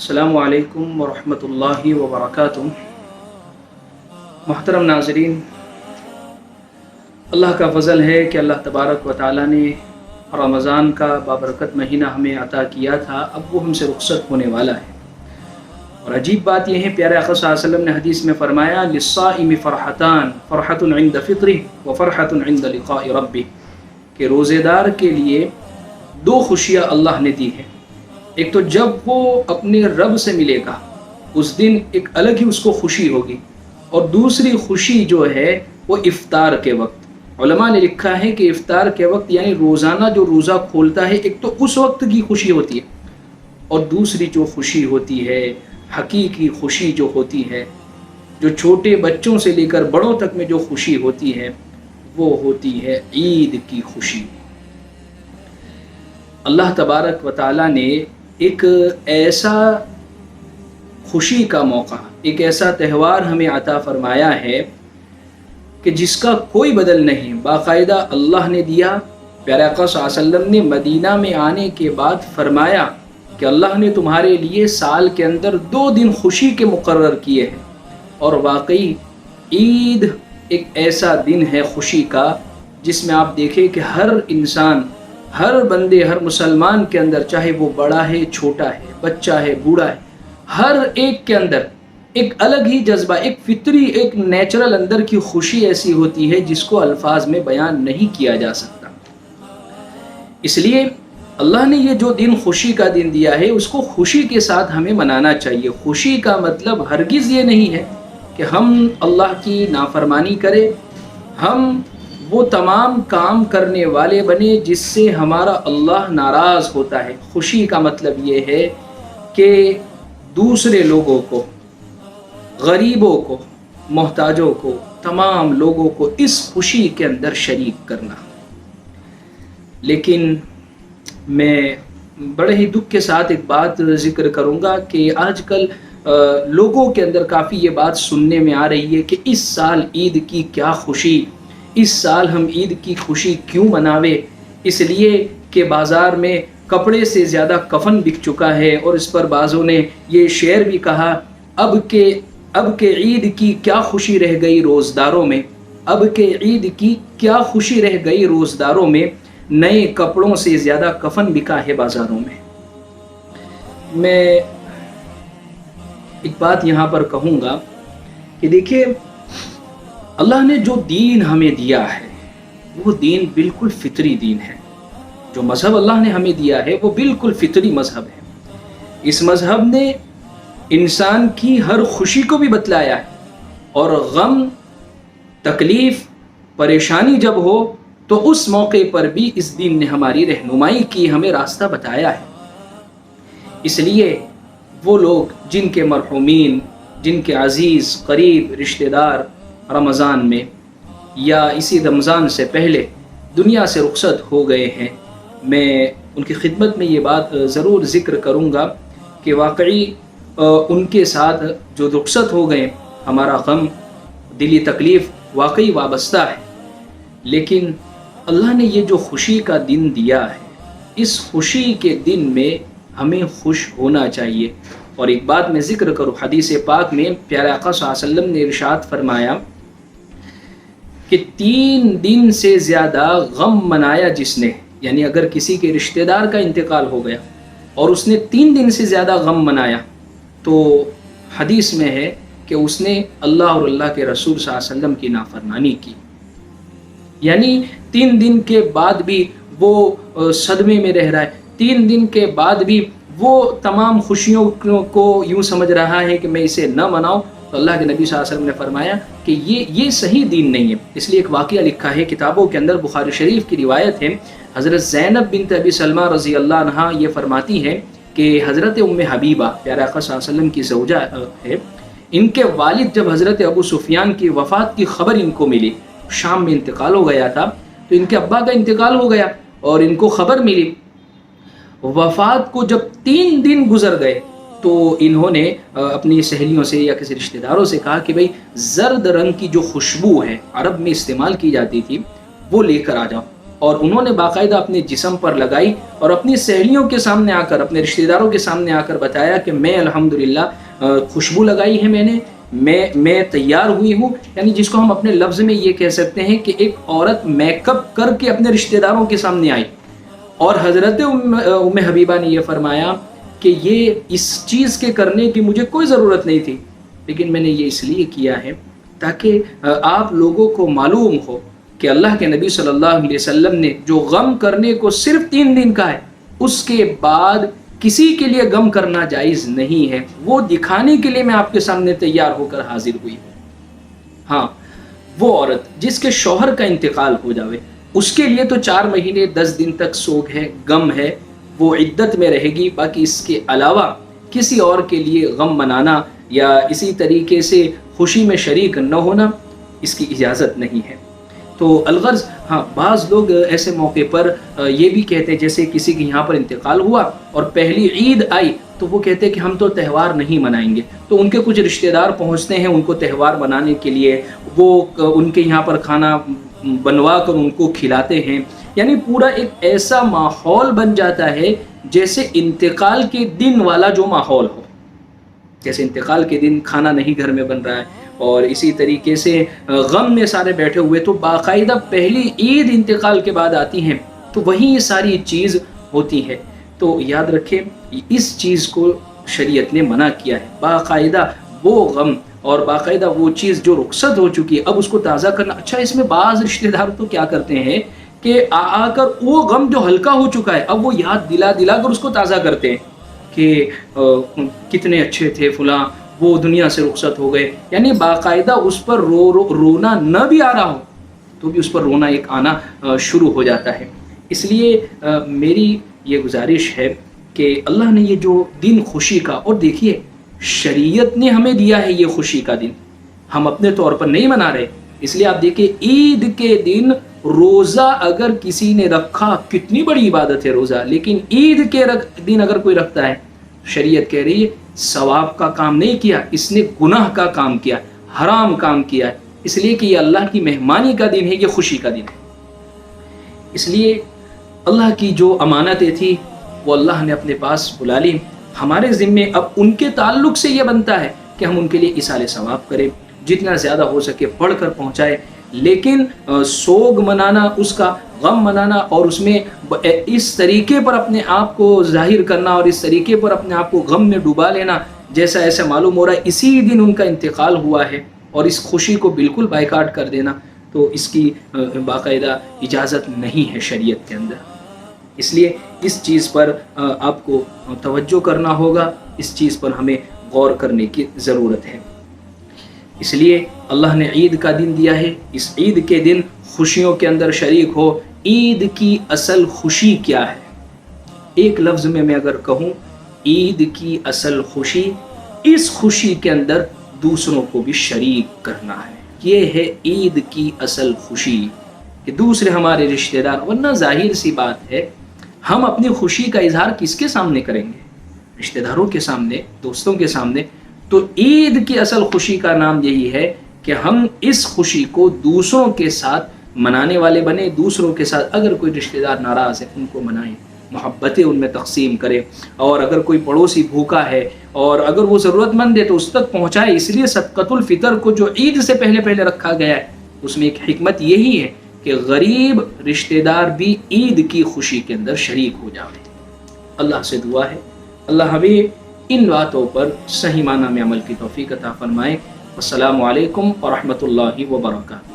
السلام علیکم ورحمۃ اللہ وبرکاتہ۔ محترم ناظرین، اللہ کا فضل ہے کہ اللہ تبارک و تعالیٰ نے رمضان کا بابرکت مہینہ ہمیں عطا کیا تھا، اب وہ ہم سے رخصت ہونے والا ہے۔ اور عجیب بات یہ ہے، پیارے آقا صلی اللہ علیہ وسلم نے حدیث میں فرمایا للصائم فرحتان، فرحۃ عند فطرہ وفرحۃ عند لقاء ربہ، کہ روزے دار کے لیے دو خوشیاں اللہ نے دی ہیں۔ ایک تو جب وہ اپنے رب سے ملے گا اس دن ایک الگ ہی اس کو خوشی ہوگی، اور دوسری خوشی جو ہے وہ افطار کے وقت۔ علماء نے لکھا ہے کہ افطار کے وقت یعنی روزانہ جو روزہ کھولتا ہے، ایک تو اس وقت کی خوشی ہوتی ہے، اور دوسری جو خوشی ہوتی ہے، حقیقی خوشی جو ہوتی ہے، جو چھوٹے بچوں سے لے کر بڑوں تک میں جو خوشی ہوتی ہے، وہ ہوتی ہے عید کی خوشی۔ اللہ تبارک و تعالیٰ نے ایک ایسا خوشی کا موقع، ایک ایسا تہوار ہمیں عطا فرمایا ہے کہ جس کا کوئی بدل نہیں، باقاعدہ اللہ نے دیا۔ پیارے آقا صلی اللہ علیہ وسلم نے مدینہ میں آنے کے بعد فرمایا کہ اللہ نے تمہارے لیے سال کے اندر 2 دن خوشی کے مقرر کیے ہیں، اور واقعی عید ایک ایسا دن ہے خوشی کا جس میں آپ دیکھیں کہ ہر انسان، ہر بندے، ہر مسلمان کے اندر، چاہے وہ بڑا ہے، چھوٹا ہے، بچہ ہے، بوڑھا ہے، ہر ایک کے اندر ایک الگ ہی جذبہ، ایک فطری، ایک نیچرل اندر کی خوشی ایسی ہوتی ہے جس کو الفاظ میں بیان نہیں کیا جا سکتا۔ اس لیے اللہ نے یہ جو دن خوشی کا دن دیا ہے، اس کو خوشی کے ساتھ ہمیں منانا چاہیے۔ خوشی کا مطلب ہرگز یہ نہیں ہے کہ ہم اللہ کی نافرمانی کریں، ہم وہ تمام کام کرنے والے بنے جس سے ہمارا اللہ ناراض ہوتا ہے۔ خوشی کا مطلب یہ ہے کہ دوسرے لوگوں کو، غریبوں کو، محتاجوں کو، تمام لوگوں کو اس خوشی کے اندر شریک کرنا۔ لیکن میں بڑے ہی دکھ کے ساتھ ایک بات ذکر کروں گا کہ آج کل لوگوں کے اندر کافی یہ بات سننے میں آ رہی ہے کہ اس سال عید کی کیا خوشی، اس سال ہم عید کی خوشی کیوں مناوے، اس لیے کہ بازار میں کپڑے سے زیادہ کفن بک چکا ہے۔ اور اس پر بعضوں نے یہ شعر بھی کہا، اب کہ عید کی کیا خوشی رہ گئی روزداروں میں، اب کہ عید کی کیا خوشی رہ گئی روزداروں میں، نئے کپڑوں سے زیادہ کفن بکا ہے بازاروں میں۔ میں ایک بات یہاں پر کہوں گا کہ دیکھیے، اللہ نے جو دین ہمیں دیا ہے وہ دین بالکل فطری دین ہے۔ جو مذہب اللہ نے ہمیں دیا ہے وہ بالکل فطری مذہب ہے۔ اس مذہب نے انسان کی ہر خوشی کو بھی بتلایا ہے، اور غم، تکلیف، پریشانی جب ہو تو اس موقع پر بھی اس دین نے ہماری رہنمائی کی، ہمیں راستہ بتایا ہے۔ اس لیے وہ لوگ جن کے مرحومین، جن کے عزیز قریب رشتہ دار رمضان میں یا اسی رمضان سے پہلے دنیا سے رخصت ہو گئے ہیں، میں ان کی خدمت میں یہ بات ضرور ذکر کروں گا کہ واقعی ان کے ساتھ جو رخصت ہو گئے، ہمارا غم، دلی تکلیف واقعی وابستہ ہے۔ لیکن اللہ نے یہ جو خوشی کا دن دیا ہے، اس خوشی کے دن میں ہمیں خوش ہونا چاہیے۔ اور ایک بات میں ذکر کروں، حدیث پاک میں پیارے آقا صلی اللہ علیہ وسلم نے ارشاد فرمایا کہ 3 دن سے زیادہ غم منایا جس نے، یعنی اگر کسی کے رشتہ دار کا انتقال ہو گیا اور اس نے 3 دن سے زیادہ غم منایا، تو حدیث میں ہے کہ اس نے اللہ اور اللہ کے رسول صلی اللہ علیہ وسلم کی نافرمانی کی۔ یعنی 3 دن کے بعد بھی وہ صدمے میں رہ رہا ہے، 3 دن کے بعد بھی وہ تمام خوشیوں کو یوں سمجھ رہا ہے کہ میں اسے نہ مناؤں، تو اللہ کے نبی صلی اللہ علیہ وسلم نے فرمایا کہ یہ صحیح دین نہیں ہے۔ اس لیے ایک واقعہ لکھا ہے کتابوں کے اندر، بخاری شریف کی روایت ہے، حضرت زینب بنت ابی سلمہ رضی اللہ عنہا یہ فرماتی ہے کہ حضرت ام حبیبہ پیارے آقا صلی اللہ علیہ وسلم کی زوجہ ہے، ان کے والد جب حضرت ابو سفیان کی وفات کی خبر ان کو ملی، شام میں انتقال ہو گیا تھا، تو ان کے ابا کا انتقال ہو گیا اور ان کو خبر ملی وفات کو۔ جب 3 دن گزر گئے تو انہوں نے اپنی سہیلیوں سے یا کسی رشتہ داروں سے کہا کہ بھئی زرد رنگ کی جو خوشبو ہے عرب میں استعمال کی جاتی تھی وہ لے کر آ جاؤ۔ اور انہوں نے باقاعدہ اپنے جسم پر لگائی اور اپنی سہیلیوں کے سامنے آ کر، اپنے رشتہ داروں کے سامنے آ کر بتایا کہ میں الحمدللہ خوشبو لگائی ہے، میں تیار ہوئی ہوں، یعنی جس کو ہم اپنے لفظ میں یہ کہہ سکتے ہیں کہ ایک عورت میک اپ کر کے اپنے رشتہ داروں کے سامنے آئی، اور حضرت ام حبیبہ نے یہ فرمایا کہ یہ اس چیز کے کرنے کی مجھے کوئی ضرورت نہیں تھی، لیکن میں نے یہ اس لیے کیا ہے تاکہ آپ لوگوں کو معلوم ہو کہ اللہ کے نبی صلی اللہ علیہ وسلم نے جو غم کرنے کو صرف 3 دن کا ہے، اس کے بعد کسی کے لیے غم کرنا جائز نہیں ہے، وہ دکھانے کے لیے میں آپ کے سامنے تیار ہو کر حاضر ہوئی ہوں۔ ہاں، وہ عورت جس کے شوہر کا انتقال ہو جاوے، اس کے لیے تو 4 مہینے 10 دن تک سوگ ہے، غم ہے، وہ عدت میں رہے گی، باقی اس کے علاوہ کسی اور کے لیے غم منانا یا اسی طریقے سے خوشی میں شریک نہ ہونا، اس کی اجازت نہیں ہے۔ تو الغرض ہاں، بعض لوگ ایسے موقع پر یہ بھی کہتے ہیں، جیسے کسی کے یہاں پر انتقال ہوا اور پہلی عید آئی تو وہ کہتے ہیں کہ ہم تو تہوار نہیں منائیں گے، تو ان کے کچھ رشتہ دار پہنچتے ہیں ان کو تہوار منانے کے لیے، وہ ان کے یہاں پر کھانا بنوا کر ان کو کھلاتے ہیں، یعنی پورا ایک ایسا ماحول بن جاتا ہے جیسے انتقال کے دن والا جو ماحول ہو، جیسے انتقال کے دن کھانا نہیں گھر میں بن رہا ہے، اور اسی طریقے سے غم میں سارے بیٹھے ہوئے، تو باقاعدہ پہلی عید انتقال کے بعد آتی ہیں تو وہیں یہ ساری چیز ہوتی ہے۔ تو یاد رکھیں، اس چیز کو شریعت نے منع کیا ہے، باقاعدہ وہ غم اور باقاعدہ وہ چیز جو رخصت ہو چکی ہے اب اس کو تازہ کرنا۔ اچھا، اس میں بعض رشتہ دار تو کیا کرتے ہیں کہ آ کر وہ غم جو ہلکا ہو چکا ہے اب وہ یاد دلا کر اس کو تازہ کرتے ہیں کہ کتنے اچھے تھے فلاں، وہ دنیا سے رخصت ہو گئے، یعنی باقاعدہ اس پر رونا نہ بھی آ رہا ہو تو بھی اس پر رونا ایک آنا شروع ہو جاتا ہے۔ اس لیے میری یہ گزارش ہے کہ اللہ نے یہ جو دن خوشی کا، اور دیکھیے شریعت نے ہمیں دیا ہے یہ خوشی کا دن، ہم اپنے طور پر نہیں منا رہے، اس لیے آپ دیکھیں عید کے دن روزہ اگر کسی نے رکھا، کتنی بڑی عبادت ہے روزہ، لیکن عید کے دن اگر کوئی رکھتا ہے، شریعت کہہ رہی ہے ثواب کا کام نہیں کیا، اس نے گناہ کا کام کیا، حرام کام کیا ہے، اس لیے کہ یہ اللہ کی مہمانی کا دن ہے، یہ خوشی کا دن ہے۔ اس لیے اللہ کی جو امانتیں تھی وہ اللہ نے اپنے پاس بلا لی، ہمارے ذمے اب ان کے تعلق سے یہ بنتا ہے کہ ہم ان کے لیے ایصال ثواب کریں، جتنا زیادہ ہو سکے پڑھ کر پہنچائے، لیکن سوگ منانا، اس کا غم منانا اور اس میں اس طریقے پر اپنے آپ کو ظاہر کرنا اور اس طریقے پر اپنے آپ کو غم میں ڈوبا لینا جیسا ایسا معلوم ہو رہا ہے اسی دن ان کا انتقال ہوا ہے، اور اس خوشی کو بالکل بائیکاٹ کر دینا، تو اس کی باقاعدہ اجازت نہیں ہے شریعت کے اندر۔ اس لیے اس چیز پر آپ کو توجہ کرنا ہوگا، اس چیز پر ہمیں غور کرنے کی ضرورت ہے۔ اس لیے اللہ نے عید کا دن دیا ہے، اس عید کے دن خوشیوں کے اندر شریک ہو۔ عید کی اصل خوشی کیا ہے؟ ایک لفظ میں اگر کہوں، عید کی اصل خوشی، اس خوشی کے اندر دوسروں کو بھی شریک کرنا ہے، یہ ہے عید کی اصل خوشی، کہ دوسرے ہمارے رشتہ دار، ورنہ ظاہر سی بات ہے ہم اپنی خوشی کا اظہار کس کے سامنے کریں گے؟ رشتہ داروں کے سامنے، دوستوں کے سامنے۔ تو عید کی اصل خوشی کا نام یہی ہے کہ ہم اس خوشی کو دوسروں کے ساتھ منانے والے بنے، دوسروں کے ساتھ اگر کوئی رشتہ دار ناراض ہے ان کو منائیں، محبتیں ان میں تقسیم کریں، اور اگر کوئی پڑوسی بھوکا ہے اور اگر وہ ضرورت مند ہے تو اس تک پہنچائے۔ اس لیے صدقۃ الفطر کو جو عید سے پہلے رکھا گیا ہے، اس میں ایک حکمت یہی ہے کہ غریب رشتہ دار بھی عید کی خوشی کے اندر شریک ہو جائے۔ اللہ سے دعا ہے اللہ ہمیں ان باتوں پر صحیح معنی میں عمل کی توفیق عطا فرمائے۔ السلام علیکم ورحمۃ اللہ وبرکاتہ۔